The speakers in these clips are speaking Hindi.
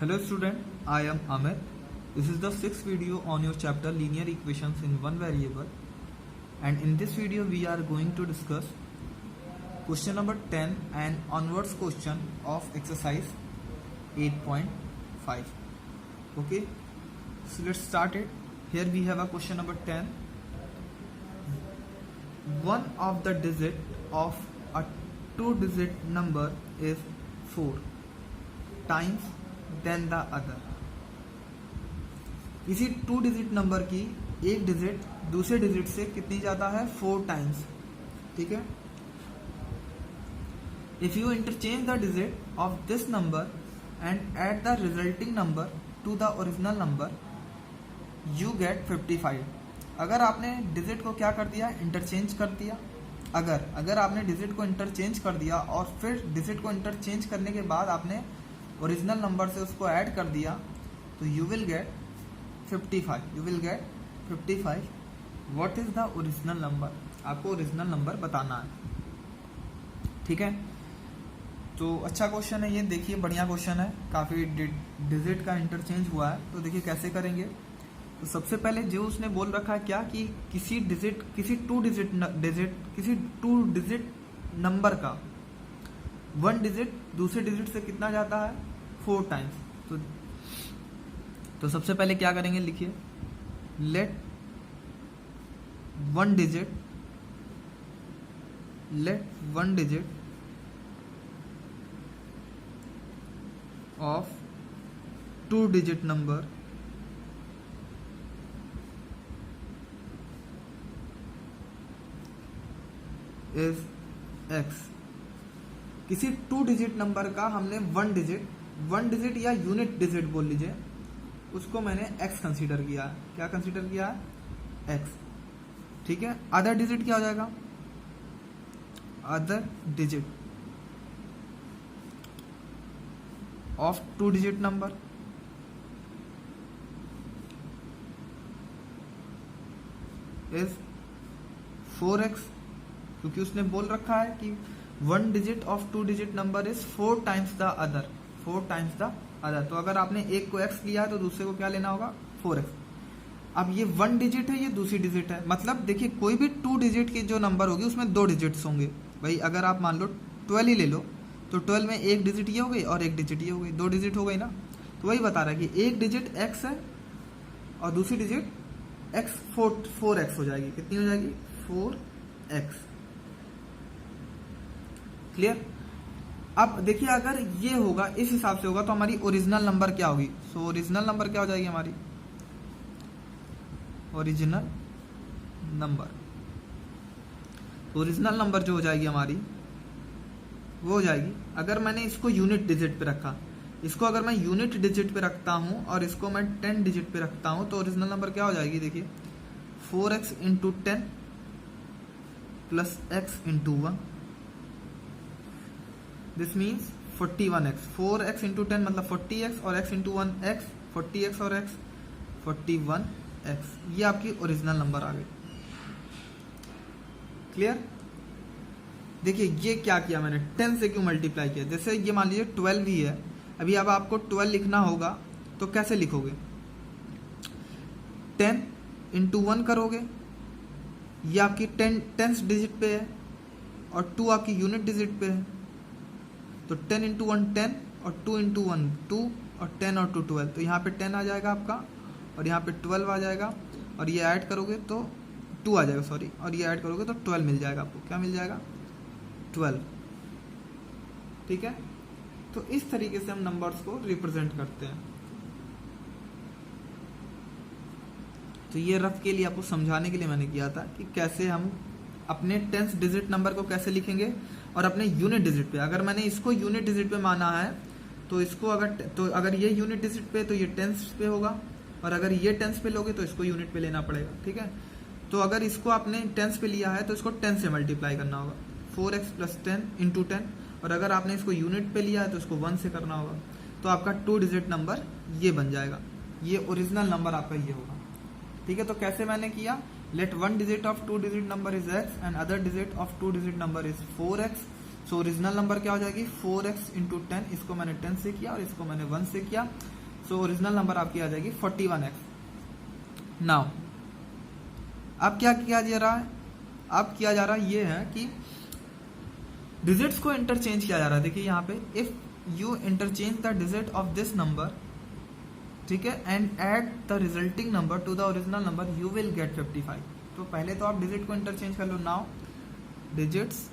Hello student, I am Amir. This is the sixth video on your chapter linear equations in one variable, and in this video we are going to discuss question number 10 and onwards question of exercise 8.5. Okay, so let's start it. Here we have a question number 10. One of the digit of a two-digit number is 4 times than the other. किसी टू डिजिट नंबर की एक डिजिट दूसरे डिजिट से कितनी ज्यादा है? 4 टाइम्स. ठीक है. If you interchange the digit of this number and add the resulting number to the original number you get 55. अगर आपने डिजिट को क्या कर दिया? इंटरचेंज कर दिया. अगर आपने डिजिट को इंटरचेंज कर दिया और फिर डिजिट को इंटरचेंज करने के बाद आपने ओरिजिनल नंबर से उसको ऐड कर दिया तो you will get 55. What is the original number? आपको ओरिजिनल नंबर बताना है. ठीक है. तो अच्छा क्वेश्चन है ये. देखिए बढ़िया क्वेश्चन है. काफी डिजिट का इंटरचेंज हुआ है. तो देखिए कैसे करेंगे. तो सबसे पहले जो उसने बोल रखा है क्या कि किसी टू डिजिट नंबर का वन डिजिट दूसरे डिजिट से कितना जाता है? 4 टाइम्स. तो सबसे पहले क्या करेंगे, लिखिए let one digit of to digit number is x. किसी टू डिजिट नंबर का हमने वन डिजिट या यूनिट डिजिट बोल लीजिए, उसको मैंने x कंसीडर किया है. क्या कंसीडर किया है? x. ठीक है. अदर डिजिट क्या हो जाएगा? Other digit of to digit number is 4x. क्योंकि उसने बोल रखा है कि one digit of to digit number is 4 times the other. तो अगर आपने एक को x लिया है तो दूसरे को क्या लेना होगा? 4x. अब ये वन डिजिट है, ये दूसरी डिजिट है. मतलब देखिए कोई भी टू डिजिट की जो नंबर होगी उसमें 2 डिजिट्स होंगे. भाई अगर आप मान लो 12 ही ले लो तो 12 में एक डिजिट ये हो गई और एक डिजिट ये हो गई. 2 डिजिट हो गई ना. तो वही बता रहा है कि एक डिजिट x है और दूसरी डिजिट x 4x हो जाएगी. कितनी हो जाएगी? 4x. क्लियर. अब देखिए अगर ये होगा, इस हिसाब से होगा तो हमारी ओरिजिनल नंबर क्या होगी? सो ओरिजिनल नंबर क्या हो जाएगी हमारी? ओरिजिनल नंबर जो हो जाएगी हमारी वो हो जाएगी, अगर मैंने इसको यूनिट डिजिट पे रखा, इसको अगर मैं यूनिट डिजिट पे रखता हूं और इसको मैं 10 डिजिट पे रखता हूं तो ओरिजिनल नंबर क्या हो जाएगी? देखिए 4x into 10 plus x into 1. This means 41x. 4x into 10 मतलब 40x और x इंटू 1 x. 40x और x 41x. ये आपकी ओरिजिनल नंबर आ गई. क्लियर. देखिए ये क्या किया मैंने, 10 से क्यों मल्टीप्लाई किया. जैसे ये मान लीजिए 12 ही है. अभी अब आपको 12 लिखना होगा तो कैसे लिखोगे? 10 इंटू 1 करोगे, ये आपकी 10th डिजिट पे है और 2 आपकी यूनिट डिजिट पे है. तो 10 इंटू 1 10 और 2 इंटू 1 2 और 10 और 2 12. तो यहाँ पे 10 आ जाएगा आपका और यहाँ पे 12 आ जाएगा और ये ऐड करोगे तो 2 आ जाएगा, सॉरी, और ये ऐड करोगे तो 12 मिल जाएगा आपको. क्या मिल जाएगा? 12. ठीक है. तो इस तरीके से हम नंबर्स को रिप्रेजेंट करते हैं. तो ये रफ के लिए आपको समझाने के लिए मैंने किया था कि कैसे हम अपने 10th डिजिट नंबर को कैसे लिखेंगे और अपने यूनिट डिजिट पे. अगर मैंने इसको यूनिट डिजिट पे माना है तो इसको अगर ये यूनिट डिजिट पे तो ये 10th पे होगा, और अगर ये 10th पे लोगे तो इसको यूनिट पे लेना पड़ेगा. ठीक है. तो अगर इसको आपने 10th पे लिया है तो इसको 10 से मल्टीप्लाई करना होगा, 4x प्लस 10 इंटू 10. और अगर आपने इसको यूनिट पे लिया है तो इसको 1 से करना होगा. तो आपका 2 डिजिट नंबर ये बन जाएगा. ये ओरिजिनल नंबर आपका ये होगा. ठीक है. तो कैसे मैंने किया? Let one digit of two digit number is x and other digit of two digit number is 4x. So original number क्या हो जाएगी 4x इंटू 10, इसको मैंने 10 से किया और इसको मैंने 1 से किया, सो ओरिजिनल नंबर आपकी आ जाएगी 41x। नाउ अब क्या किया जा रहा है, अब किया जा रहा है ये है कि डिजिट्स को इंटरचेंज किया जा रहा है। देखिए यहाँ पे if you interchange the digit of this number, ठीक है, and add the resulting number to the original number you will get 55। तो पहले तो आप डिजिट को इंटरचेंज कर लो। Now digits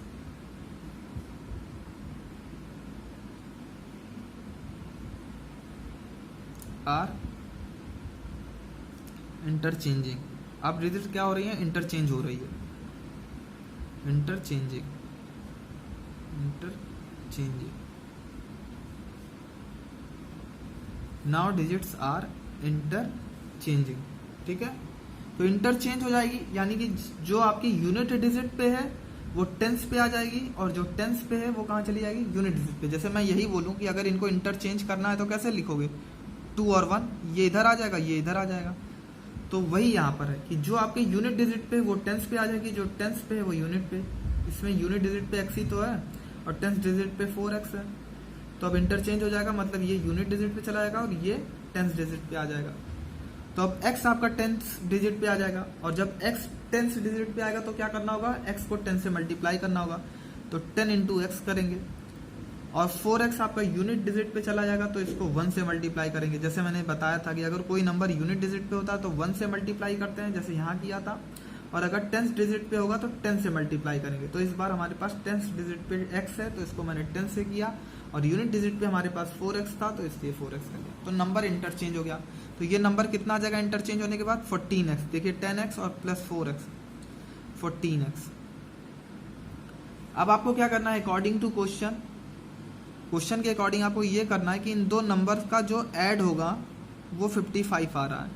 are interchanging. अब डिजिट क्या हो रही है, इंटरचेंज हो रही है, interchanging. Now digits are interchanging, ठीक है। तो इंटरचेंज हो जाएगी, यानी कि जो आपकी यूनिट डिजिट पे है वो टेंस पे आ जाएगी, और जो टेंस पे है वो कहाँ चली जाएगी, यूनिट डिजिट पे। जैसे मैं यही बोलूं कि अगर इनको इंटरचेंज करना है तो कैसे लिखोगे, 2 और 1, ये इधर आ जाएगा, ये इधर आ जाएगा। तो वही यहाँ पर है कि जो आपके यूनिट डिजिट पे वो टेंस पे आ जाएगी, जो टेंस पे है वो यूनिट पे। इसमें यूनिट डिजिट पे x ही तो है और टेंस डिजिट पे 4x है, तो अब इंटरचेंज हो जाएगा, मतलब ये यूनिट डिजिट पे चला जाएगा और ये टेंस डिजिट पे आ जाएगा। तो अब x आपका टेंस डिजिट पे आ जाएगा, और जब x टेंस डिजिट पे आएगा तो क्या करना होगा, x को 10 से मल्टीप्लाई करना होगा, तो 10 इंटू एक्स करेंगे, और 4x आपका यूनिट डिजिट पे चला जाएगा तो इसको 1 से मल्टीप्लाई करेंगे। जैसे मैंने बताया था कि अगर कोई नंबर यूनिट डिजिट पे होता है तो 1 से मल्टीप्लाई करते हैं, जैसे यहाँ किया था, और अगर टेंस डिजिट पे होगा तो 10 से मल्टीप्लाई करेंगे। तो इस बार हमारे पास टेंस डिजिट पे x है तो इसको मैंने 10 से किया, और यूनिट डिजिट पे हमारे पास 4x था तो इसलिए 4x कर लिया, तो नंबर इंटरचेंज हो गया। तो ये नंबर कितना आ जाएगा इंटरचेंज होने के बाद, 14x। देखिए 10x और प्लस 4x 14x। अब आपको क्या करना है, अकॉर्डिंग टू क्वेश्चन के अकॉर्डिंग आपको ये करना है कि इन दो नंबर का जो ऐड होगा वो 55 आ रहा है,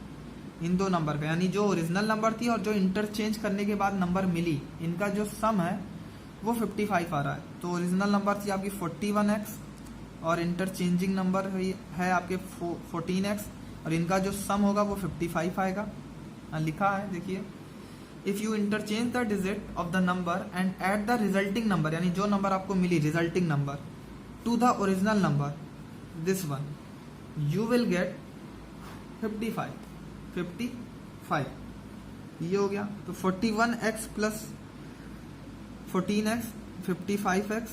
इन दो नंबर का, यानी जो ओरिजिनल नंबर थी और जो इंटरचेंज करने के बाद नंबर मिली, इनका जो सम है वो 55 आ रहा है। तो ओरिजिनल नंबर थी आपकी 41x और इंटरचेंजिंग नंबर है आपके 14x, और इनका जो सम होगा वो 55 आएगा। लिखा है देखिए, if you interchange the digit of the number and add the resulting number, यानी जो नंबर आपको मिली resulting number, to the original number this one, you will get 55। ये हो गया। तो 41x प्लस 14x 55x,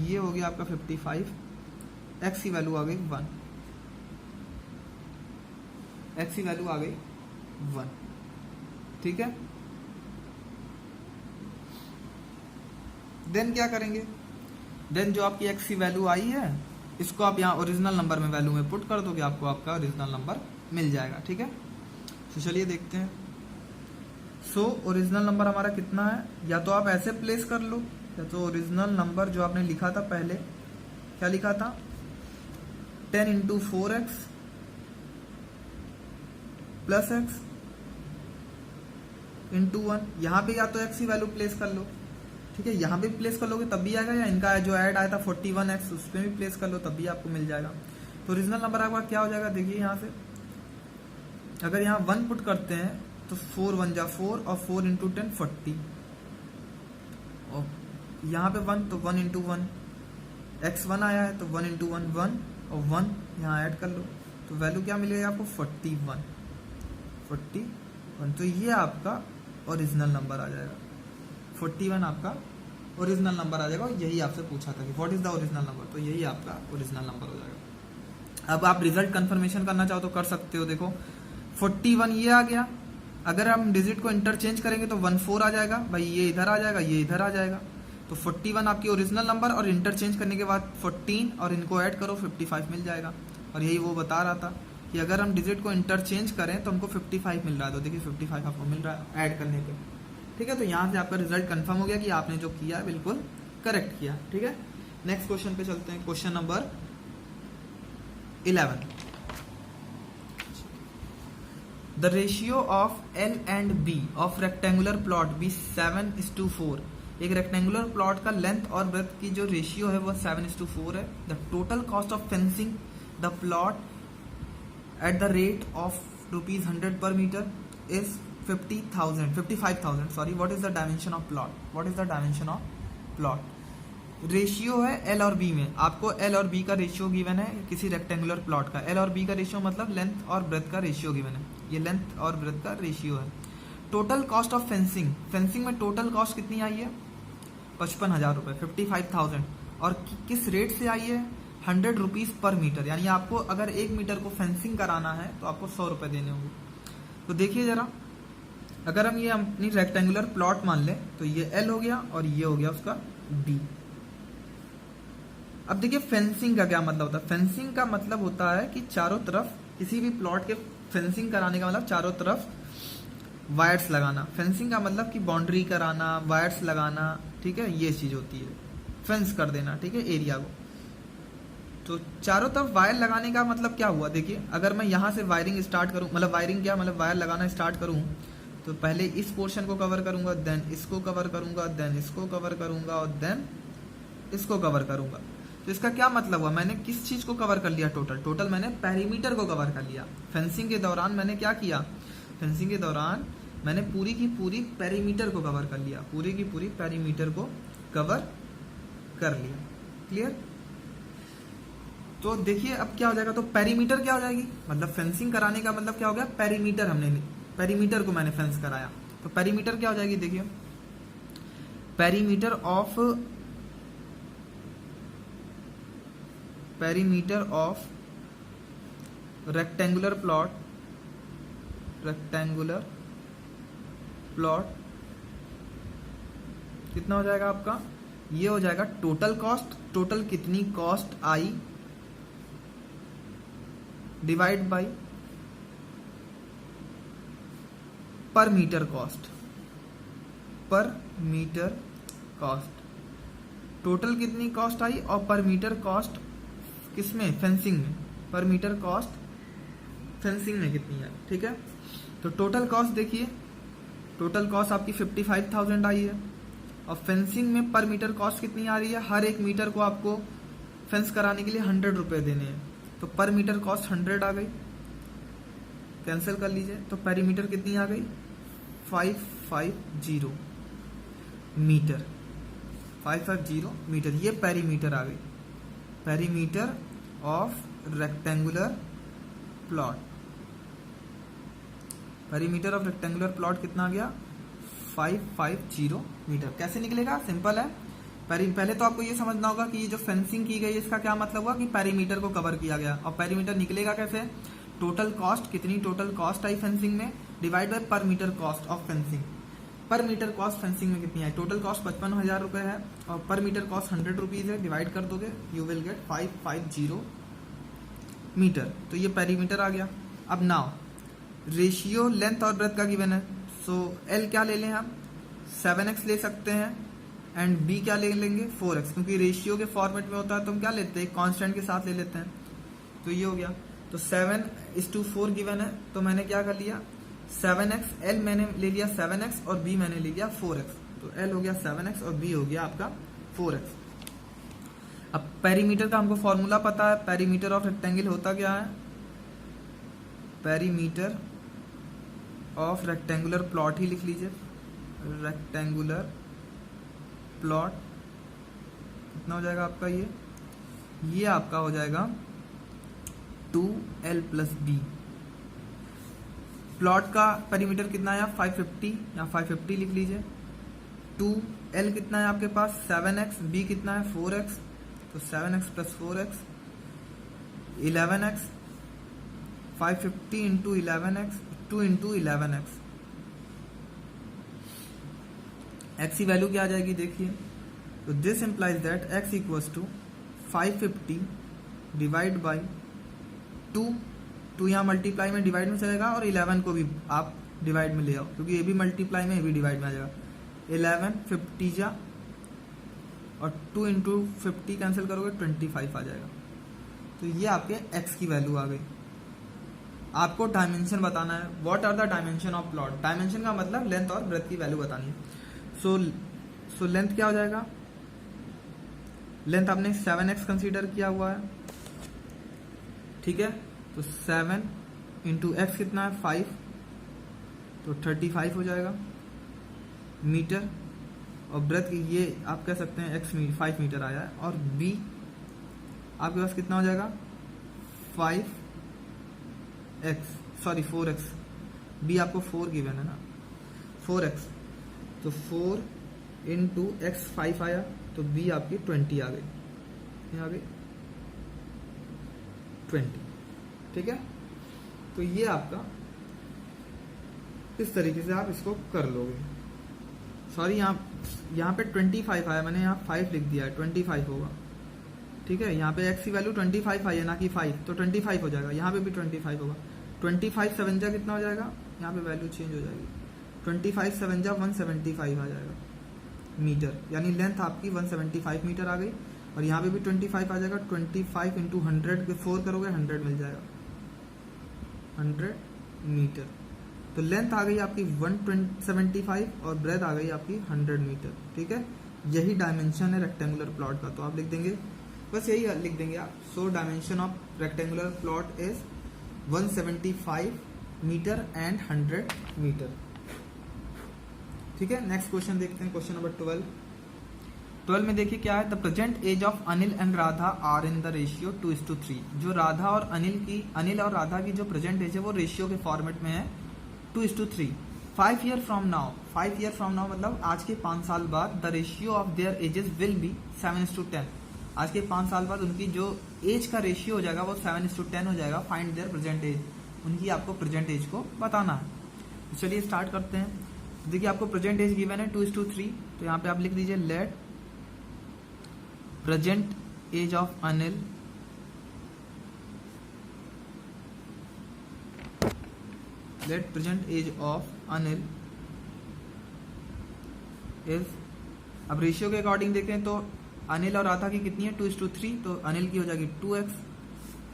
ये हो गया आपका 55, x की वैल्यू आ गई 1, x की वैल्यू आ गई 1, ठीक है। देन क्या करेंगे, देन जो आपकी x की वैल्यू आई है इसको आप यहाँ ओरिजिनल नंबर में वैल्यू में पुट कर दोगे, आपको आपका ओरिजिनल नंबर मिल जाएगा, ठीक है। तो चलिए देखते हैं। सो ओरिजिनल नंबर हमारा कितना है, या तो आप ऐसे प्लेस कर लो, या तो ओरिजिनल नंबर जो आपने लिखा था पहले, क्या लिखा था, 10 into 4x plus x into 1, यहाँ पे या तो x की वैल्यू प्लेस कर लो, ठीक है, यहाँ पे प्लेस कर लोगे तब भी आएगा, या इनका जो ऐड आया था 41x उस पर भी प्लेस कर लो तब भी आपको मिल जाएगा। तो ओरिजिनल नंबर आपका क्या हो जाएगा, देखिए यहाँ से अगर यहाँ 1 पुट करते हैं तो 4 1 जा 4 और 4 इंटू 10 40, और यहाँ पे 1 तो 1 इंटू 1, x 1 आया है तो 1 इंटू 1 1, और 1 यहाँ ऐड कर लो तो वैल्यू क्या मिलेगा आपको 41। तो ये आपका ओरिजिनल नंबर आ जाएगा, 41 आपका ओरिजिनल नंबर आ जाएगा। और यही आपसे पूछा था कि what is the original number, तो यही आपका ओरिजिनल नंबर हो जाएगा। अब आप रिजल्ट कंफर्मेशन करना चाहो तो कर सकते हो। देखो 41 ये आ गया, अगर हम डिजिट को इंटरचेंज करेंगे तो 14 आ जाएगा, भाई ये इधर आ जाएगा, ये इधर आ जाएगा। तो 41 आपकी ओरिजिनल नंबर, और इंटरचेंज करने के बाद 14 और इनको ऐड करो 55 मिल जाएगा। और यही वो बता रहा था कि अगर हम डिजिट को इंटरचेंज करें तो हमको 55 मिल रहा है। तो देखिए 55 आपको मिल रहा है ऐड करने पे, ठीक है। तो यहाँ से आपका रिजल्ट कंफर्म हो गया कि आपने जो किया है बिल्कुल करेक्ट किया, ठीक है। नेक्स्ट क्वेश्चन पे चलते हैं, question number 11। The ratio of L and B of rectangular plot be 7:4। एक रेक्टेंगुलर प्लॉट का लेंथ और ब्रेथ की जो रेशियो है वो 7:4 है। The total cost of fencing the plot at the rate of ₹100 per meter is 55,000 sorry. What is the dimension of plot, what is the dimension of plot. Ratio है एल और बी में, आपको एल और बी का रेशियो गिवन है किसी रेक्टेंगुलर प्लॉट का। एल और बी का रेशियो मतलब लेंथ और ब्रेथ का रेशियो गिवन है, ये लेंथ और ब्रेथ का रेशियो है। Total cost of fencing, fencing में टोटल कॉस्ट कितनी आई है 55,000 रुपये, 55,000, और किस रेट से आई है 100 रुपीज़ पर मीटर, यानी आपको अगर 1 मीटर को फेंसिंग कराना है तो आपको 100 रुपये देने होंगे। तो देखिए जरा, अगर हम ये अपनी रेक्टेंगुलर प्लॉट मान लें तो ये एल हो गया और ये हो गया उसका बी। अब देखिए फेंसिंग का क्या मतलब होता है, फेंसिंग का मतलब होता है कि चारों तरफ किसी भी प्लॉट के फेंसिंग कराने का मतलब चारों तरफ वायर्स लगाना। फेंसिंग का मतलब कि बाउंड्री कराना, वायर्स लगाना, ठीक है, ये चीज होती है, फेंस कर देना, ठीक है, एरिया को। तो चारों तरफ वायर लगाने का मतलब क्या हुआ, देखिए अगर मैं यहाँ से वायरिंग स्टार्ट करूँ, मतलब वायरिंग क्या मतलब वायर लगाना स्टार्ट करूँ, तो पहले इस पोर्शन को कवर करूंगा, देन इसको कवर करूंगा, देन इसको कवर करूंगा और देन इसको कवर करूंगा। तो इसका क्या मतलब हुआ, मैंने किस चीज को कवर कर लिया, टोटल मैंने पेरीमीटर को कवर कर लिया। फेंसिंग के दौरान मैंने क्या किया, फेंसिंग के दौरान मैंने पूरी की पूरी पेरीमीटर को कवर कर लिया, पूरी की पूरी पेरीमीटर को कवर कर लिया। क्लियर। तो देखिए अब क्या हो जाएगा, तो पेरीमीटर क्या हो जाएगी, मतलब फेंसिंग कराने का मतलब क्या हो गया, पेरीमीटर, हमने पेरीमीटर को मैंने फेंस कराया। तो पेरीमीटर क्या हो जाएगी, देखिए पेरीमीटर ऑफ रेक्टेंगुलर प्लॉट कितना हो जाएगा आपका, ये हो जाएगा टोटल कॉस्ट, टोटल कितनी कॉस्ट आई डिवाइड बाई पर मीटर कॉस्ट, टोटल कितनी कॉस्ट आई और पर मीटर कॉस्ट किसमें, फेंसिंग में, पर मीटर कॉस्ट फेंसिंग में कितनी है, ठीक है। तो टोटल कॉस्ट देखिए, टोटल कॉस्ट आपकी 55,000 आई है और फेंसिंग में पर मीटर कॉस्ट कितनी आ रही है, हर एक मीटर को आपको फेंस कराने के लिए 100 रुपये देने हैं, तो पर मीटर कॉस्ट 100 आ गई, कैंसिल कर लीजिए, तो पेरीमीटर कितनी आ गई 550 मीटर, 550 मीटर, ये पेरीमीटर आ गई, perimeter of rectangular plot. Perimeter of rectangular plot कितना आ गया 550 मीटर। कैसे निकलेगा, सिंपल है, पहले तो आपको ये समझना होगा कि ये जो फेंसिंग की गई इसका क्या मतलब हुआ कि पेरीमीटर को कवर किया गया, और पेरीमीटर निकलेगा कैसे, टोटल कॉस्ट, कितनी टोटल कॉस्ट आई फेंसिंग में डिवाइड बाय पर मीटर कॉस्ट ऑफ फेंसिंग। पर मीटर कॉस्ट फेंसिंग में कितनी आई, टोटल कॉस्ट 55,000 रुपये है और पर मीटर कॉस्ट 100 रुपीज है, डिवाइड कर दोगे यू विल गेट 550 मीटर। तो ये पेरीमीटर आ गया। अब नाउ रेशियो लेंथ और ब्रेथ का गिवन है, सो एल क्या ले लें हम 7x ले सकते हैं एंड बी क्या ले लेंगे 4x, क्योंकि रेशियो के फॉर्मेट में होता है तो हम क्या लेते हैं कांस्टेंट के साथ ले लेते हैं। तो ये हो गया, तो 7:4 गिवन है, तो मैंने क्या कर लिया 7x, एल मैंने ले लिया 7x और बी मैंने ले लिया 4x, तो एल हो गया 7x और बी हो गया आपका 4x। अब पेरीमीटर का हमको फॉर्मूला पता है, पेरीमीटर ऑफ रेक्टेंगल होता क्या है, पेरीमीटर ऑफ रेक्टेंगुलर प्लॉट ही लिख लीजिए, रेक्टेंगुलर प्लॉट कितना हो जाएगा आपका, ये आपका हो जाएगा 2l + b। प्लॉट का पेरीमीटर कितना है 550, या 550 लिख लीजिए, 2l कितना है आपके पास 7x, b कितना है 4x, तो 7x + 4x 11x, 550 × 11x 2 × 11x, x की वैल्यू क्या आ जाएगी देखिए, तो this implies that x = 550 divide by 2 यहाँ मल्टीप्लाई में डिवाइड में चलेगा और 11 को भी आप डिवाइड में ले आओ, क्योंकि ये भी मल्टीप्लाई में ये भी डिवाइड में आ जाएगा, 11 50 जा और 2 × 50 कैंसिल करोगे 25 आ जाएगा। तो ये आपके x की वैल्यू आ गई। आपको डायमेंशन बताना है, what are the dimension of plot, dimension का मतलब लेंथ और ब्रेथ की वैल्यू बतानी है। सो लेंथ क्या हो जाएगा, लेंथ आपने 7x कंसीडर किया हुआ है, ठीक है, तो 7 × x कितना है 5, तो 35 हो जाएगा मीटर, और ब्रेथ ये आप कह सकते हैं 5 मीटर आया है, और बी आपके पास कितना हो जाएगा 4x, बी आपको 4 गिवन है ना, 4x, तो 4 इंटू एक्स 5 आया, तो बी आपकी 20 आ गई, ये आ गई 20, ठीक है। तो ये आपका इस तरीके से आप इसको कर लोगे। सॉरी यहाँ पे 25 आया, मैंने यहाँ 5 लिख दिया है, 25 होगा, ठीक है। यहाँ पे x की वैल्यू 25 आई है ना कि 5, तो 25 हो जाएगा, यहाँ पे भी 25 होगा। 25 7 जा कितना हो जाएगा, यहाँ पे वैल्यू चेंज हो जाएगी, 25 7 जा 175 आ जाएगा मीटर, यानी लेंथ आपकी 175 मीटर आ गई। और यहाँ पे भी 25 आ जाएगा, 25 इंटू 100 के 4 करोगे 100 मिल जाएगा, 100 मीटर। तो लेंथ आ गई आपकी 175 और ब्रेथ आ गई आपकी 100 मीटर, ठीक है। यही डायमेंशन है रेक्टेंगुलर प्लॉट का, तो आप लिख देंगे, बस यही लिख देंगे आप। So dimension of rectangular plot is 175 meter and 100 meter, ठीक है। नेक्स्ट क्वेश्चन देखते हैं, क्वेश्चन नंबर 12 में देखिए क्या है, the present age of Anil and Radha are in the ratio 2:3। जो राधा और अनिल और राधा की जो प्रेजेंट एज है वो रेशियो के फॉर्मेट में है 2:3। 5 ईयर फ्रॉम नाउ मतलब आज के 5 साल बाद the ratio of their edges will be 7:10। आज के 5 साल बाद उनकी जो एज का रेशियो हो जाएगा वो 7:10 हो जाएगा। फाइंड देयर प्रेजेंट एज, उनकी आपको प्रेजेंट एज को बताना है। तो चलिए स्टार्ट करते हैं। देखिए आपको प्रेजेंट एज गिवन है 2:3, तो यहाँ पे आप लिख दीजिए let present age of Anil is, अब रेशियो के अकॉर्डिंग देखें तो अनिल और राधा की कितनी है 2:3, तो अनिल की हो जाएगी 2x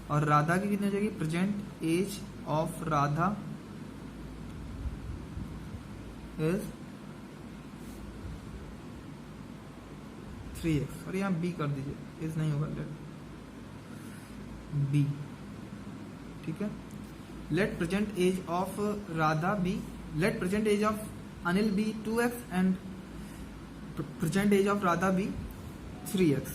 और राधा की कितनी हो जाएगी, present age of Radha is 3x, और यहाँ b कर दीजिए, इज नहीं होगा, लेट b, ठीक है। Let present age of Radha be, let present age of Anil be 2x and present age of Radha be 3x।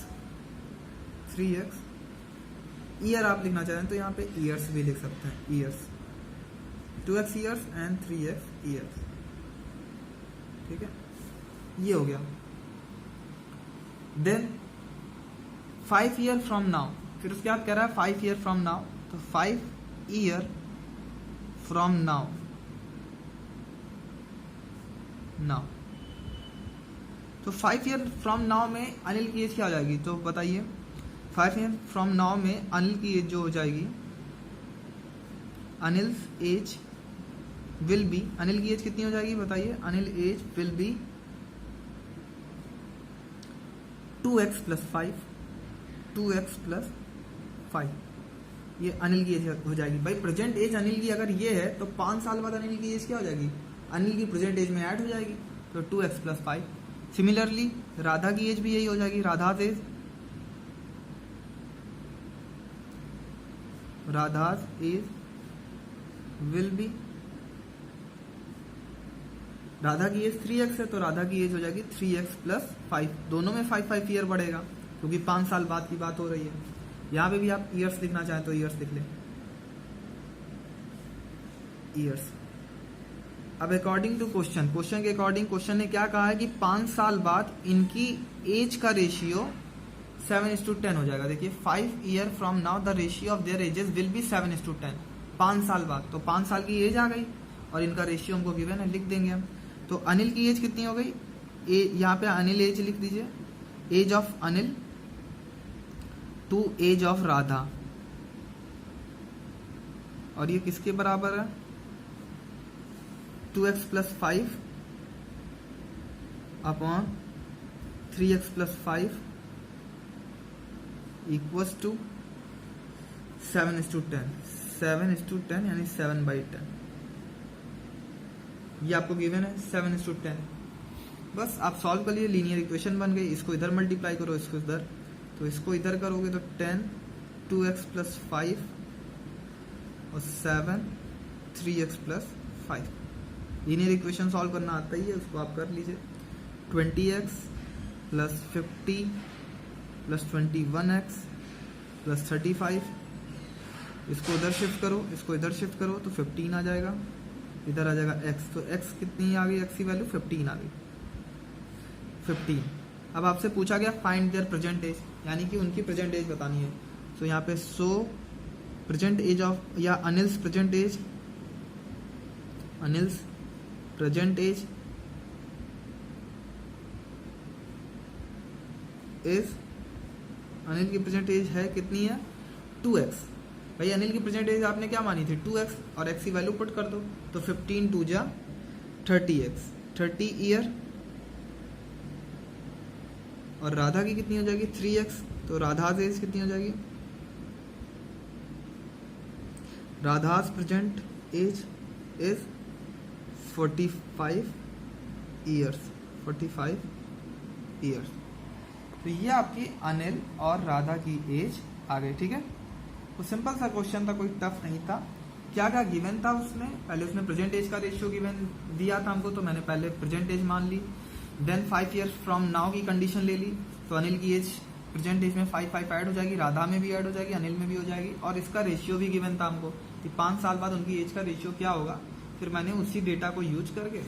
Year आप लिखना चाहें तो यहाँ पे ईयर्स भी लिख सकते हैं, years 2x years and 3x years, ठीक है। ये हो गया। देन 5 ईयर फ्रॉम नाउ, फिर उसके बाद कह रहा है 5 ईयर फ्रॉम नाउ, तो 5 ईयर फ्रॉम नाउ, तो 5 ईयर फ्रॉम नाउ में अनिल की एज क्या हो जाएगी, तो बताइए 5 ईयर फ्रॉम नाउ में अनिल की एज जो हो जाएगी, Anil age will be, Anil की एज कितनी हो जाएगी बताइए, Anil age will B 2x + 5, ये अनिल की एज हो जाएगी। भाई प्रेजेंट एज अनिल की अगर ये है तो 5 साल बाद अनिल की एज क्या हो जाएगी, अनिल की प्रेजेंट एज में ऐड हो जाएगी, तो 2x + 5। सिमिलरली राधा की एज भी यही हो जाएगी, Radha's as will B, Radha की एज 3x है तो राधा की एज हो जाएगी 3x + 5, दोनों में 5 ईयर बढ़ेगा क्योंकि 5 साल बाद की बात हो रही है। यहाँ पे भी आप ईयर्स लिखना चाहें तो ईयर्स लिख लें, ईयर्स। अब अकॉर्डिंग टू क्वेश्चन के अकॉर्डिंग क्वेश्चन ने क्या कहा है कि 5 साल बाद इनकी एज का रेशियो 7:10 हो जाएगा। देखिए 5 year from now the ratio of their edges will be 7:10, 5 साल बाद, तो 5 साल की एज आ गई और इनका रेशियो हमको गिवन है, लिख देंगे हम। तो अनिल की एज कितनी हो गई, यहाँ पे अनिल एज लिख दीजिए, age of Anil to age of Radha, और ये किसके बराबर है, 2x + 5 upon 3x + 5 equals to 7:10 यानी 7/10, ये आपको गिवन है 7:10। बस आप सॉल्व कर लिए, लीनियर इक्वेशन बन गई। इसको इधर मल्टीप्लाई करो, इसको इधर, तो इसको इधर करोगे तो 10 2x + 5 और 7 3x + 5। लीनियर इक्वेशन सॉल्व करना आता ही है, उसको आप कर लीजिए। 20x plus 50 plus 21x plus 35, इसको उधर शिफ्ट करो, इसको इधर शिफ्ट करो तो 15 आ जाएगा, इधर आ जाएगा x, तो x कितनी आ गई, x की वैल्यू 15 आ गई, 15। अब आपसे पूछा गया फाइंड देयर प्रेजेंट एज, यानी कि उनकी प्रेजेंट एज बतानी है। तो यहाँ पे सो प्रेजेंट एज ऑफ या Anil's present age, Anil's present age is, Anil की प्रेजेंट एज है कितनी है 2x। भाई अनिल की प्रेजेंट एज आपने क्या मानी थी 2x, और x की वैल्यू पुट कर दो, तो 15 2 जा 30x, 30 ईयर, और राधा की कितनी हो जाएगी 3x, तो राधाज एज कितनी हो जाएगी, Radha's present age is 45 years, 45 years. तो ये आपकी अनिल और राधा की एज आ गई, ठीक है। तो सिंपल सा क्वेश्चन था, कोई टफ नहीं था। क्या क्या गिवन था उसमें, पहले उसने प्रेजेंट एज का रेशियो गिवन दिया था हमको, तो मैंने पहले प्रेजेंट एज मान ली, देन 5 ईयर्स फ्रॉम नाउ की कंडीशन ले ली, तो अनिल की एज प्रेजेंट एज में 5 ऐड हो जाएगी, राधा में भी ऐड हो जाएगी, अनिल में भी हो जाएगी, और इसका रेशियो भी गिवन था हमको कि 5 साल बाद उनकी एज का रेशियो क्या होगा। फिर मैंने उसी डेटा को यूज करके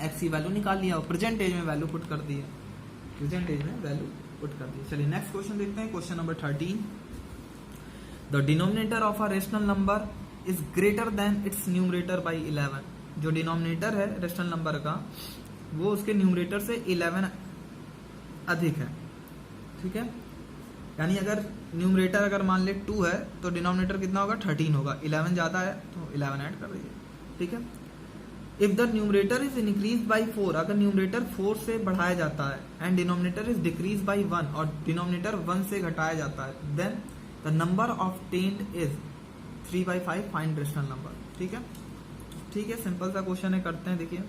एक्स की वैल्यू निकाल लिया और प्रेजेंट एज में वैल्यू पुट कर दी है, प्रेजेंट एज में वैल्यू पुट कर दी। चलिए नेक्स्ट क्वेश्चन देखते हैं, question number 13। The denominator of a rational number is greater than it's numerator by 11। जो डिनोमिनेटर है रेशनल नंबर का वो उसके न्यूमरेटर से 11 अधिक है, ठीक है। यानी अगर न्यूमरेटर अगर मान ले 2 है तो डिनोमिनेटर कितना होगा 13 होगा, 11 ज्यादा है तो 11 ऐड कर दीजिए, ठीक है। If the numerator is increase by 4, अगर न्यूमरेटर 4 से बढ़ाया जाता है, and denominator is decrease by 1, और डिनोमिनेटर 1 से घटाया जाता है, then the number obtained is 3/5, find rational number, ठीक है। ठीक है, सिंपल सा क्वेश्चन है, करते हैं। देखिए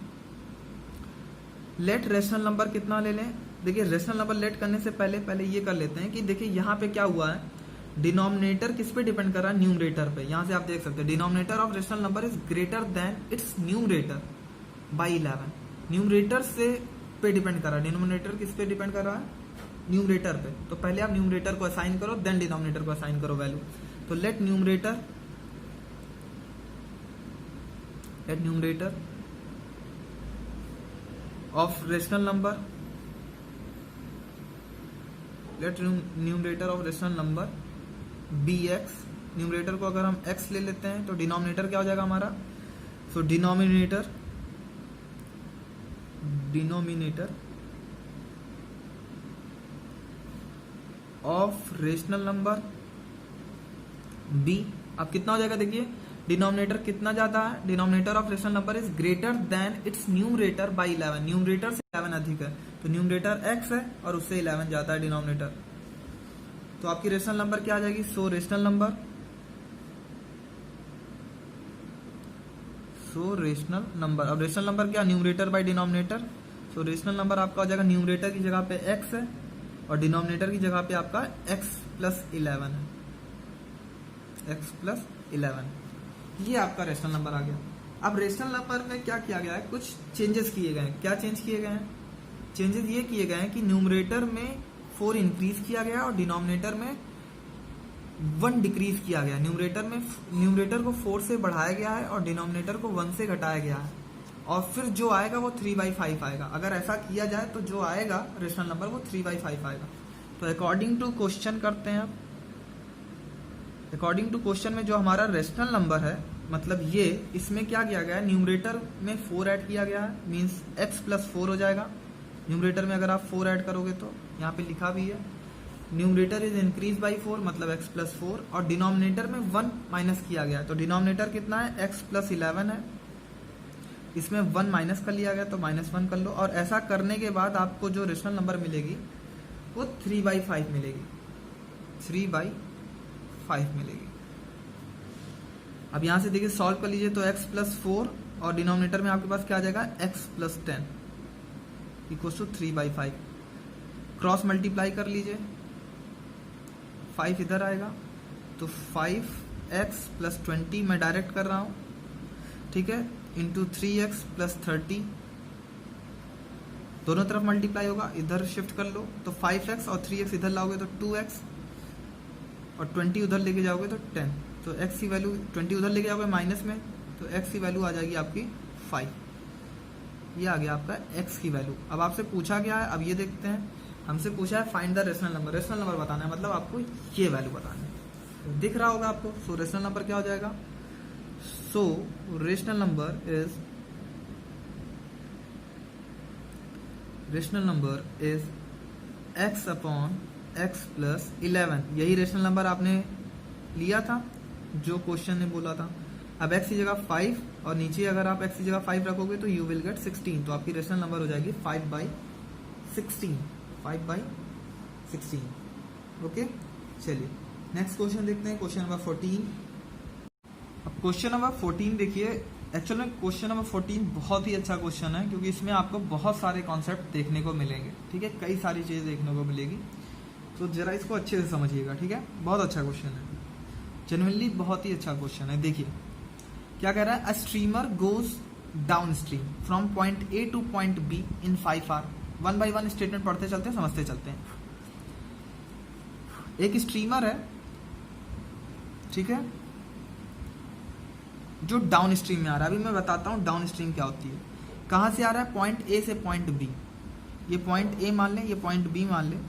लेट रेशनल नंबर कितना ले लें। देखिए रेशनल नंबर लेट करने से पहले ये कर लेते हैं कि देखिए यहाँ पे क्या हुआ है, डिनोमिनेटर किस पे डिपेंड कर रहा है, न्यूमरेटर पे। यहाँ से आप देख सकते हैं denominator of rational number is greater than it's numerator by 11। Numerator से पे डिपेंड कर रहा है, डिनोमिनेटर किस पे डिपेंड कर रहा है, न्यूमरेटर पे। तो पहले आप न्यूमरेटर को असाइन करो, देन डिनोमिनेटर को असाइन करो वैल्यू। तो let numerator of rational number, let numerator of rational number be X. Numerator को अगर हम x ले लेते हैं तो डिनोमिनेटर क्या हो जाएगा हमारा, सो denominator of rational number b अब कितना हो जाएगा, देखिए डिनोमिनेटर कितना जाता है, denominator of rational number is greater than it's numerator by 11। Numerator से 11 अधिक है, तो न्यूमरेटर x है और उससे 11 जाता है डिनोमिनेटर। तो आपकी रेशनल नंबर क्या आ जाएगी, सो रेशनल नंबर। अब रेशनल नंबर क्या, numerator by denominator. So rational number आपका हो जाएगा, न्यूमरेटर की जगह पे x है और डिनोमिनेटर की जगह पे आपका x प्लस 11 है, x प्लस 11। ये आपका रेशनल नंबर आ गया। अब रेशनल नंबर में क्या किया गया है, कुछ चेंजेस किए गए हैं। क्या चेंज किए गए हैं, चेंजेस ये किए गए हैं कि न्यूमरेटर में 4 इंक्रीज किया गया और डिनोमिनेटर में 1 डिक्रीज किया गया। न्यूमरेटर को 4 से बढ़ाया गया है और डिनोमिनेटर को 1 से घटाया गया है, और फिर जो आएगा वो 3/5 आएगा। अगर ऐसा किया जाए तो जो आएगा रेशनल नंबर वो 3/5 आएगा। तो अकॉर्डिंग टू क्वेश्चन करते हैं। अकॉर्डिंग टू क्वेश्चन में जो हमारा रेशनल नंबर है, मतलब ये इसमें क्या किया गया है, न्यूमरेटर में 4 ऐड किया गया है, मीन्स x प्लस 4 हो जाएगा। न्यूमरेटर में अगर आप 4 ऐड करोगे तो यहाँ पे लिखा भी है न्यूमरेटर इज इंक्रीज बाई 4, मतलब x प्लस 4, और डिनोमिनेटर में 1 माइनस किया गया। तो डिनोमिनेटर कितना है, x प्लस 11 है, इसमें 1 माइनस कर लिया गया तो -1 कर लो। और ऐसा करने के बाद आपको जो रेशनल नंबर मिलेगी वो 3/5 मिलेगी, 3/5 मिलेगी। अब यहाँ से देखिए सॉल्व कर लीजिए, तो x प्लस 4 और डिनोमिनेटर में आपके पास क्या आ जाएगा, x plus 10 equal to 3/5। Cross multiply कर लीजिए, 5 इधर आएगा तो 5x प्लस 20 मैं डायरेक्ट कर रहा हूँ, ठीक है, इंटू 3x प्लस 30 दोनों तरफ मल्टीप्लाई होगा, इधर शिफ्ट कर लो तो 5x और 3x इधर लाओगे तो 2x और 20 उधर लेके जाओगे तो 10। तो x की वैल्यू 20 उधर लेके जाओगे माइनस में तो x की वैल्यू आ जाएगी आपकी 5। ये आ गया आपका x की वैल्यू। अब आपसे पूछा गया है, अब ये देखते हैं, हमसे पूछा है find the rational number. Rational number बताना है मतलब आपको ये वैल्यू बतानी है, तो दिख रहा होगा आपको। सो रेशनल नंबर क्या हो जाएगा? So rational number is x upon x plus 11। यही रेशनल नंबर आपने लिया था जो क्वेश्चन ने बोला था। अब x की जगह 5 और नीचे अगर आप x की जगह 5 रखोगे तो यू विल गेट 16। तो आपकी रेशनल नंबर हो जाएगी 5/16। 5/16। ओके, चलिए नेक्स्ट क्वेश्चन देखते हैं, क्वेश्चन नंबर 14। अब क्वेश्चन नंबर 14 देखिए, एक्चुअल में क्वेश्चन नंबर 14 बहुत ही अच्छा क्वेश्चन है क्योंकि इसमें आपको बहुत सारे कॉन्सेप्ट देखने को मिलेंगे। ठीक है, कई सारी चीज़ें देखने को मिलेगी, तो जरा इसको अच्छे से समझिएगा। ठीक है, बहुत अच्छा क्वेश्चन है, जेन्युइनली बहुत ही अच्छा क्वेश्चन है। देखिए क्या कह रहा है, a streamer goes down stream from point A to point B in 5 hour. 1 by 1 statement पढ़ते चलते हैं, समझते चलते हैं। एक स्ट्रीमर है, ठीक है, जो डाउन स्ट्रीम में आ रहा है। अभी मैं बताता हूं डाउन स्ट्रीम क्या होती है। कहां से आ रहा है? पॉइंट ए से पॉइंट बी। ये पॉइंट ए मान लें, ये पॉइंट बी मान लें।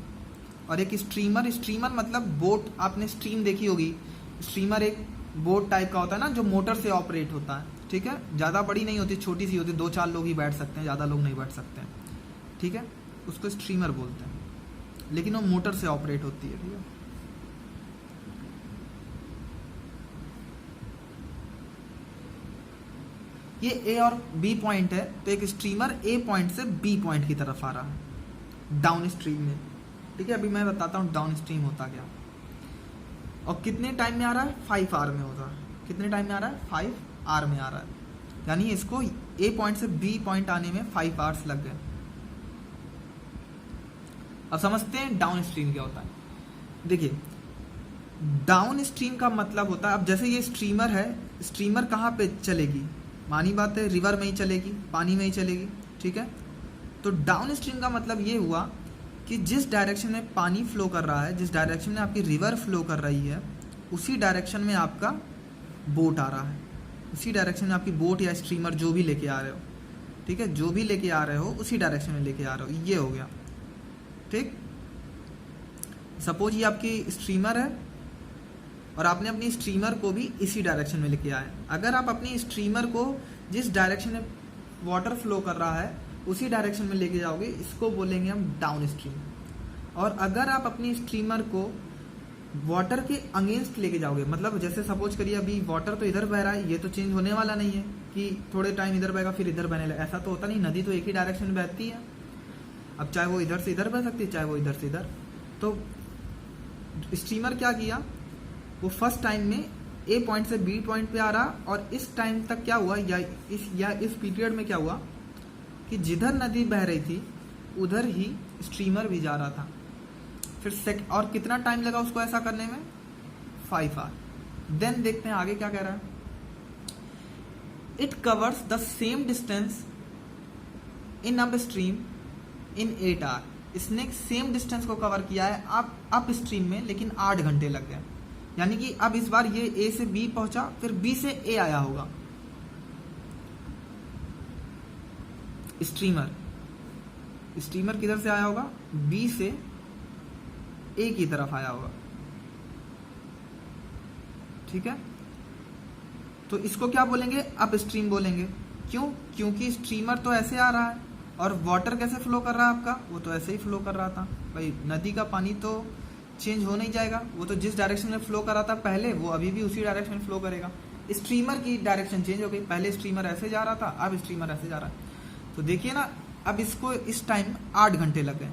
और एक स्ट्रीमर मतलब बोट, आपने स्ट्रीम देखी होगी। स्ट्रीमर एक बोट टाइप का होता है ना, जो मोटर से ऑपरेट होता है। ठीक है, ज़्यादा बड़ी नहीं होती, छोटी सी होती है, 2-4 लोग ही बैठ सकते हैं, ज़्यादा लोग नहीं बैठ सकते हैं। ठीक है, उसको स्ट्रीमर बोलते हैं, लेकिन वो मोटर से ऑपरेट होती है। ठीक है, ये ए और बी पॉइंट है, तो एक स्ट्रीमर ए पॉइंट से बी पॉइंट की तरफ आ रहा है डाउन स्ट्रीम में। ठीक है, अभी मैं बताता हूँ डाउन स्ट्रीम होता क्या, और कितने टाइम में आ रहा है? 5 आवर में होता है। कितने टाइम में आ रहा है? 5 आवर में आ रहा है, यानी इसको ए पॉइंट से बी पॉइंट आने में 5 आवर्स लग गए। अब समझते हैं डाउन स्ट्रीम क्या होता है। देखिए डाउन स्ट्रीम का मतलब होता है, अब जैसे ये स्ट्रीमर है, स्ट्रीमर कहाँ पे चलेगी? मानी बात है, रिवर में ही चलेगी, पानी में ही चलेगी। ठीक है, तो डाउन स्ट्रीम का मतलब ये हुआ कि जिस डायरेक्शन में पानी फ्लो कर रहा है, जिस डायरेक्शन में आपकी रिवर फ्लो कर रही है, उसी डायरेक्शन में आपका बोट आ रहा है। उसी डायरेक्शन में आपकी बोट या स्ट्रीमर जो भी लेके आ रहे हो, ठीक है, जो भी लेके आ रहे हो उसी डायरेक्शन में लेके आ रहे हो। ये हो गया। ठीक, सपोज ये आपकी स्ट्रीमर है और आपने अपनी स्ट्रीमर को भी इसी डायरेक्शन में लेके आए। अगर आप अपनी स्ट्रीमर को जिस डायरेक्शन में वाटर फ्लो कर रहा है उसी डायरेक्शन में लेके जाओगे, इसको बोलेंगे हम डाउन स्ट्रीम। और अगर आप अपनी स्ट्रीमर को वाटर के अगेंस्ट लेके जाओगे, मतलब जैसे सपोज करिए अभी वाटर तो इधर बह रहा है, ये तो चेंज होने वाला नहीं है कि थोड़े टाइम इधर बहेगा फिर इधर बहने लगा, ऐसा तो होता नहीं। नदी तो एक ही डायरेक्शन में बहती है। अब चाहे वो इधर से इधर बह सकती है, चाहे वो इधर से इधर। तो स्ट्रीमर क्या किया, वो फर्स्ट टाइम में ए पॉइंट से बी पॉइंट पे आ रहा, और इस टाइम तक क्या हुआ, या इस पीरियड में क्या हुआ कि जिधर नदी बह रही थी उधर ही स्ट्रीमर भी जा रहा था। फिर और कितना टाइम लगा उसको ऐसा करने में? 5 आवर। देन देखते हैं आगे क्या कह रहा है। It covers the same distance in up stream in 8 hour. इसने सेम डिस्टेंस को कवर किया है अप स्ट्रीम में, लेकिन 8 घंटे लग गए। यानी कि अब इस बार ये ए से बी पहुंचा, फिर बी से ए आया होगा। स्ट्रीमर किधर से आया होगा? बी से ए की तरफ आया होगा। ठीक है, तो इसको क्या बोलेंगे? अप स्ट्रीम बोलेंगे। क्यों? क्योंकि स्ट्रीमर तो ऐसे आ रहा है और वाटर कैसे फ्लो कर रहा है आपका? वो तो ऐसे ही फ्लो कर रहा था। भाई नदी का पानी तो चेंज हो नहीं जाएगा, वो तो जिस डायरेक्शन में फ्लो कर रहा था पहले, वो अभी भी उसी डायरेक्शन में फ्लो करेगा। स्ट्रीमर की डायरेक्शन चेंज हो गई, पहले स्ट्रीमर ऐसे जा रहा था, अब स्ट्रीमर ऐसे जा रहा है। तो देखिए ना, अब इसको इस टाइम 8 घंटे लग गए।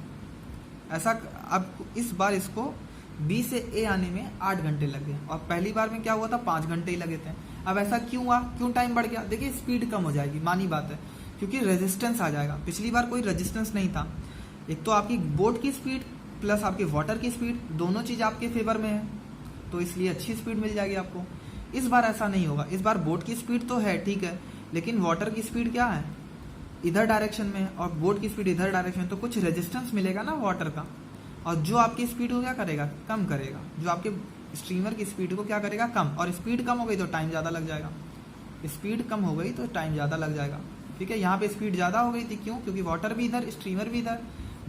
ऐसा अब इस बार इसको बी से ए आने में 8 घंटे लग गए, और पहली बार में क्या हुआ था? 5 घंटे ही लगे थे। अब ऐसा क्यों हुआ? क्यों टाइम बढ़ गया? देखिए स्पीड कम हो जाएगी, मानी बात है, क्योंकि रेजिस्टेंस आ जाएगा। पिछली बार कोई रेजिस्टेंस नहीं था। एक तो आपकी बोट की स्पीड प्लस आपकी वाटर की स्पीड, दोनों चीज आपके फेवर में है, तो इसलिए अच्छी स्पीड मिल जाएगी आपको। इस बार ऐसा नहीं होगा। इस बार बोट की स्पीड तो है, ठीक है, लेकिन वाटर की स्पीड क्या है? इधर डायरेक्शन में और बोट की स्पीड इधर डायरेक्शन में, तो कुछ रेजिस्टेंस मिलेगा ना वाटर का, और जो आपकी स्पीड को क्या करेगा, कम करेगा, जो आपके स्ट्रीमर की स्पीड को क्या करेगा, कम। और स्पीड कम हो गई तो टाइम ज़्यादा लग जाएगा, स्पीड कम हो गई तो टाइम ज़्यादा लग जाएगा। ठीक है, यहाँ पे स्पीड ज़्यादा हो गई थी, क्यों, क्योंकि वाटर भी इधर स्ट्रीमर भी इधर,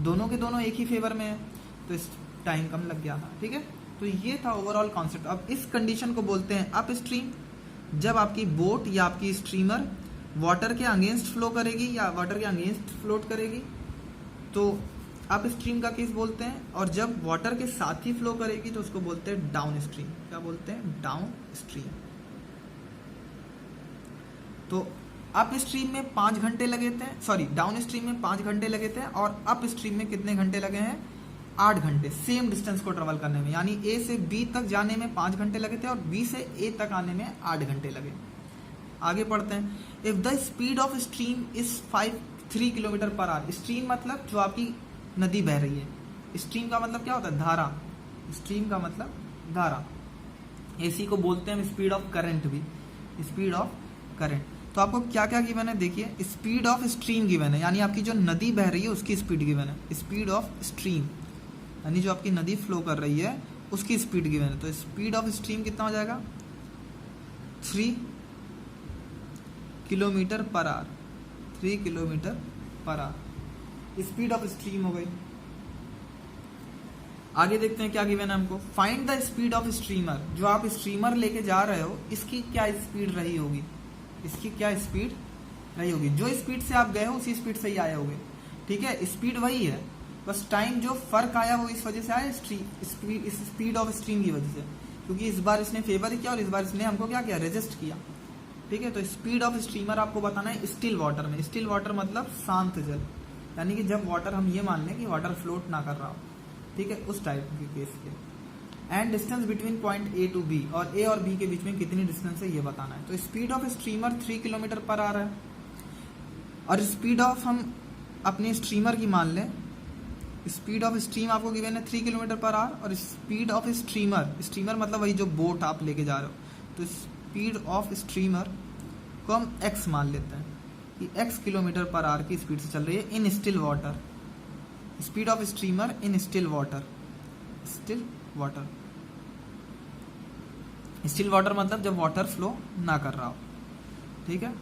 दोनों के दोनों एक ही फेवर में है, तो इस टाइम कम लग गया था। ठीक है, तो ये था ओवरऑल कॉन्सेप्ट। अब इस कंडीशन को बोलते हैं अप स्ट्रीम, जब आपकी बोट या आपकी स्ट्रीमर वाटर के अगेंस्ट फ्लो करेगी या वाटर के अगेंस्ट फ्लोट करेगी तो अप स्ट्रीम का केस बोलते हैं, और जब वाटर के साथ ही फ्लो करेगी तो उसको बोलते हैं डाउन स्ट्रीम। क्या बोलते हैं, डाउन स्ट्रीम। तो अप स्ट्रीम में 5 घंटे लगे थे, सॉरी डाउन स्ट्रीम में 5 घंटे लगे थे, और अप स्ट्रीम में कितने घंटे लगे हैं, 8 घंटे, सेम डिस्टेंस को ट्रेवल करने में। यानी ए से बी तक जाने में 5 घंटे लगे थे और बी से ए तक आने में 8 घंटे लगे। आगे पढ़ते हैं। If the speed of stream is 3 kilometre per hour, stream मतलब जो आपकी नदी बह रही है, स्ट्रीम का मतलब क्या होता है, धारा, स्ट्रीम का मतलब धारा, इसी को बोलते हैं स्पीड ऑफ करंट भी, स्पीड ऑफ करंट। तो आपको क्या क्या गिवन है, देखिए स्पीड ऑफ स्ट्रीम गिवन है, यानी आपकी जो नदी बह रही है उसकी स्पीड गिवन है, स्पीड ऑफ स्ट्रीम यानी जो आपकी नदी फ्लो कर रही है उसकी स्पीड गिवन है। तो स्पीड ऑफ स्ट्रीम कितना हो जाएगा, 3 kilometre per hour, 3 kilometre per hour speed of stream हो गई। आगे देखते हैं क्या गिवन है हमको, find the speed of streamer, जो आप स्ट्रीमर लेके जा रहे हो इसकी क्या स्पीड रही होगी, इसकी क्या स्पीड रही होगी, जो स्पीड से आप गए हो उसी स्पीड से ही आए होगे। ठीक है, स्पीड वही है, बस टाइम जो फर्क आया वो इस वजह से आया स्पीड ऑफ स्ट्रीम की वजह से, क्योंकि इस बार इसने फेवर किया और इस बार इसने हमको क्या किया, रेजिस्ट किया। ठीक है, तो स्पीड ऑफ स्ट्रीमर आपको बताना है स्टिल वाटर में, स्टिल वाटर मतलब शांत जल, यानी कि जब वाटर हम ये मान लें कि वाटर फ्लोट ना कर रहा हो, ठीक है, उस टाइप के केस के। And distance between point A to B, और ए और बी के बीच में कितनी डिस्टेंस है ये बताना है। तो स्पीड ऑफ स्ट्रीमर 3 किलोमीटर पर आ रहा है, और स्पीड ऑफ हम अपने स्ट्रीमर की मान लें, स्पीड ऑफ स्ट्रीम आपको गिवन है 3 किलोमीटर पर आवर, और स्पीड ऑफ स्ट्रीमर, स्ट्रीमर मतलब वही जो बोट आप लेके जा रहे हो, तो स्पीड ऑफ स्ट्रीमर को हम x मान लेते हैं कि x किलोमीटर पर आवर की स्पीड से चल रही है in still water, speed of streamer in still water, still water, still water मतलब जब वाटर फ्लो ना कर रहा हो। ठीक है,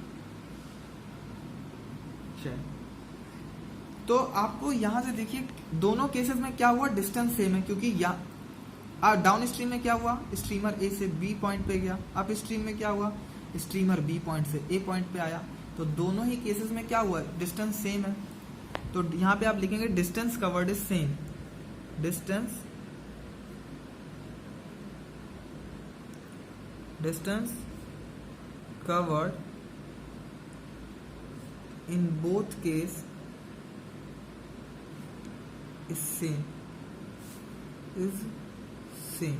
तो आपको यहां से देखिए दोनों केसेस में क्या हुआ, डिस्टेंस सेम है, क्योंकि डाउन स्ट्रीम में क्या हुआ, स्ट्रीमर ए से बी पॉइंट पे गया, अप स्ट्रीम में क्या हुआ, स्ट्रीमर बी पॉइंट से ए पॉइंट पे आया, तो दोनों ही केसेस में क्या हुआ, डिस्टेंस सेम है। तो यहाँ पे आप लिखेंगे distance covered is same, distance covered in both case is same,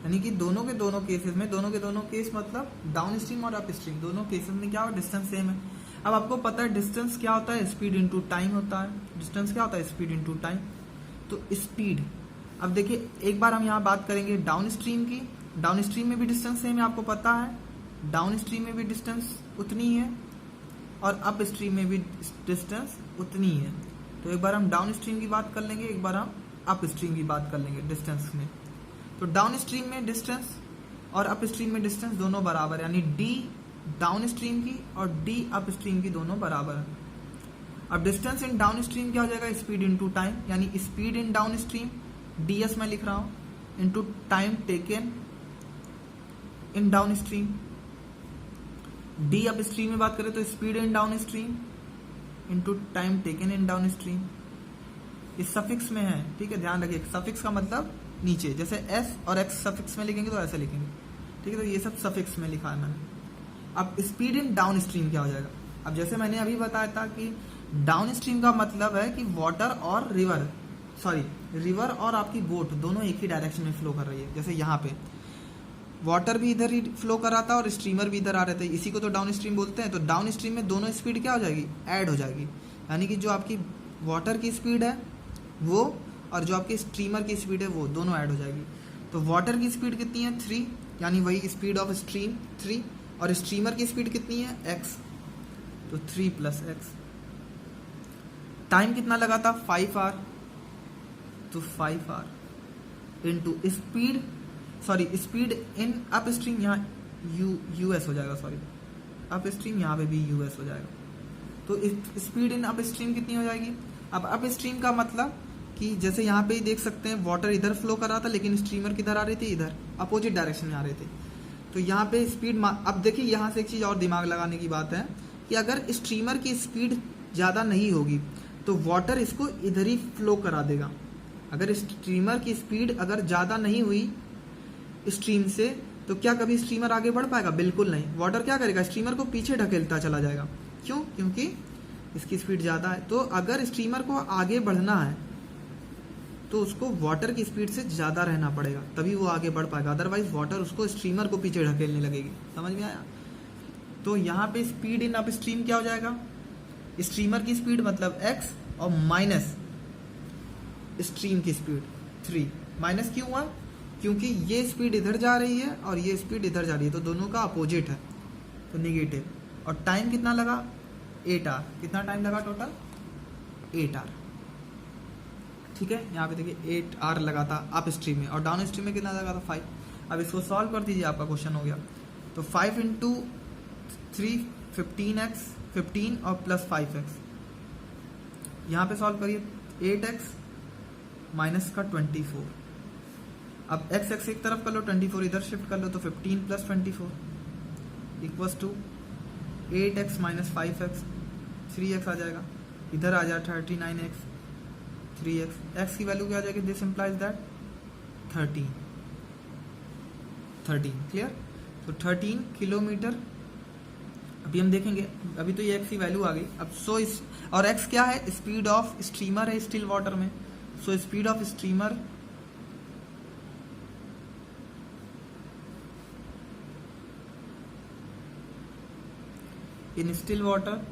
यानी कि दोनों के दोनों केसेस में, दोनों के दोनों केस मतलब डाउन स्ट्रीम और अप स्ट्रीम दोनों केसेस में क्या हो, डिस्टेंस सेम है। अब आपको पता है डिस्टेंस क्या होता है, स्पीड इनटू टाइम होता है, डिस्टेंस क्या होता है, स्पीड इनटू टाइम। तो स्पीड, अब देखिए एक बार हम यहाँ बात करेंगे डाउन स्ट्रीम की, डाउन स्ट्रीम में भी डिस्टेंस सेम है, आपको पता है, डाउन स्ट्रीम में भी डिस्टेंस उतनी ही है और अप स्ट्रीम में भी डिस्टेंस उतनी ही है। तो एक बार हम डाउन स्ट्रीम की बात कर लेंगे, एक बार हम अप स्ट्रीम की बात कर लेंगे डिस्टेंस में। तो डाउन स्ट्रीम में डिस्टेंस और अप स्ट्रीम में डिस्टेंस दोनों बराबर है, यानी डी डाउन स्ट्रीम की और डी अप स्ट्रीम की दोनों बराबर है। अब डिस्टेंस इन डाउन स्ट्रीम क्या हो जाएगा, स्पीड इनटू टाइम, यानी speed in down stream ds मैं लिख रहा हूं into time taken in down stream. D up stream में बात करें तो speed in down stream into time taken in down stream. इस सफिक्स में है, ठीक है, ध्यान रखिए, सफिक्स का मतलब नीचे, जैसे s और x सफिक्स में लिखेंगे तो ऐसे लिखेंगे, ठीक है, तो ये सब सफिक्स में लिखा है मैंने। अब स्पीड इन डाउन स्ट्रीम क्या हो जाएगा, अब जैसे मैंने अभी बताया था कि डाउन स्ट्रीम का मतलब है कि वाटर और रिवर और आपकी बोट दोनों एक ही डायरेक्शन में फ्लो कर रही है। जैसे यहाँ पे वाटर भी इधर ही फ्लो कर रहा था और स्ट्रीमर भी इधर आ रहे थे, इसी को तो डाउन स्ट्रीम बोलते हैं। तो डाउन स्ट्रीम में दोनों स्पीड क्या हो जाएगी, ऐड हो जाएगी, यानी कि जो आपकी वाटर की स्पीड है वो और जो आपकी स्ट्रीमर की स्पीड है वो दोनों ऐड हो जाएगी। तो वाटर की स्पीड कितनी है 3, यानी वही स्पीड ऑफ स्ट्रीम 3, और स्ट्रीमर की स्पीड कितनी है x, तो 3 + x, टाइम कितना लगा था 5 आवर, तो 5 our into speed, sorry speed in up stream, यहाँ यूएस हो जाएगा, सॉरी अप स्ट्रीम यहाँ पे भी यूएस हो जाएगा, तो स्पीड इन अप स्ट्रीम कितनी हो जाएगी। अब अप स्ट्रीम का मतलब कि जैसे यहाँ पे ही देख सकते हैं वाटर इधर फ्लो कर रहा था, लेकिन स्ट्रीमर किधर आ रही थी, इधर अपोजिट डायरेक्शन में आ रहे थे। तो यहाँ पे स्पीड, अब देखिए यहाँ से एक चीज़ और दिमाग लगाने की बात है कि अगर स्ट्रीमर की स्पीड ज़्यादा नहीं होगी तो वाटर इसको इधर ही फ्लो करा देगा। अगर स्ट्रीमर की स्पीड अगर ज़्यादा नहीं हुई स्ट्रीम से, तो क्या कभी स्ट्रीमर आगे बढ़ पाएगा? बिल्कुल नहीं। वाटर क्या करेगा? स्ट्रीमर को पीछे ढकेलता चला जाएगा। क्यों? क्योंकि इसकी स्पीड ज़्यादा है। तो अगर स्ट्रीमर को आगे बढ़ना है तो उसको वाटर की स्पीड से ज़्यादा रहना पड़ेगा, तभी वो आगे बढ़ पाएगा, अदरवाइज वाटर उसको स्ट्रीमर को पीछे ढकेलने लगेगी। समझ में आया? तो यहाँ पे स्पीड इन अप स्ट्रीम क्या हो जाएगा? स्ट्रीमर की स्पीड मतलब x और माइनस स्ट्रीम की स्पीड 3। माइनस क्यों हुआ? क्योंकि ये स्पीड इधर जा रही है और ये स्पीड इधर जा रही है, तो दोनों का अपोजिट है, तो नेगेटिव। और टाइम कितना लगा? 8 आवर। कितना टाइम लगा टोटल? 8 आवर। ठीक है, यहाँ पे देखिए 8 आवर लगा था अप स्ट्रीम में, और डाउन स्ट्रीम में कितना लगा था? 5। अब इसको सॉल्व कर दीजिए, आपका क्वेश्चन हो गया। तो 5 इंटू 3 15x, 15 और प्लस 5x। यहाँ पे सॉल्व करिए, 8x माइनस का 24। अब x एक तरफ कर लो, 24 इधर शिफ्ट कर लो, तो 15 plus 24 equals to 8x minus 5x, 3x आ जाएगा, इधर आ जाए 39x, 3x, x की वैल्यू क्या आ जाएगी? This implies that 13। क्लियर? तो 13 किलोमीटर। अभी हम देखेंगे, अभी तो ये x की वैल्यू आ गई। अब और x क्या है? स्पीड ऑफ स्ट्रीमर है स्टिल वाटर में। So speed of streamer in still water.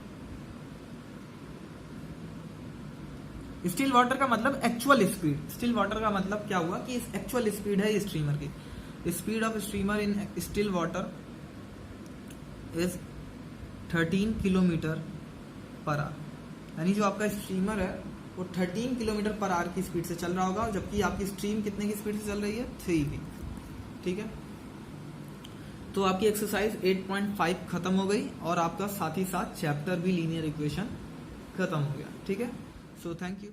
Still water का मतलब एक्चुअल स्पीड। स्टिल वाटर का मतलब क्या हुआ कि एक्चुअल स्पीड है स्ट्रीमर की। Speed of streamer in still water is 13 kilometre per hour. यानी जो आपका स्ट्रीमर है वो 13 किलोमीटर पर आवर की स्पीड से चल रहा होगा, जबकि आपकी स्ट्रीम कितने की स्पीड से चल रही है? 3 की। ठीक है, तो आपकी एक्सरसाइज 8.5 खत्म हो गई, और आपका साथ ही साथ चैप्टर भी लीनियर इक्वेशन खत्म हो गया। ठीक है, सो थैंक यू।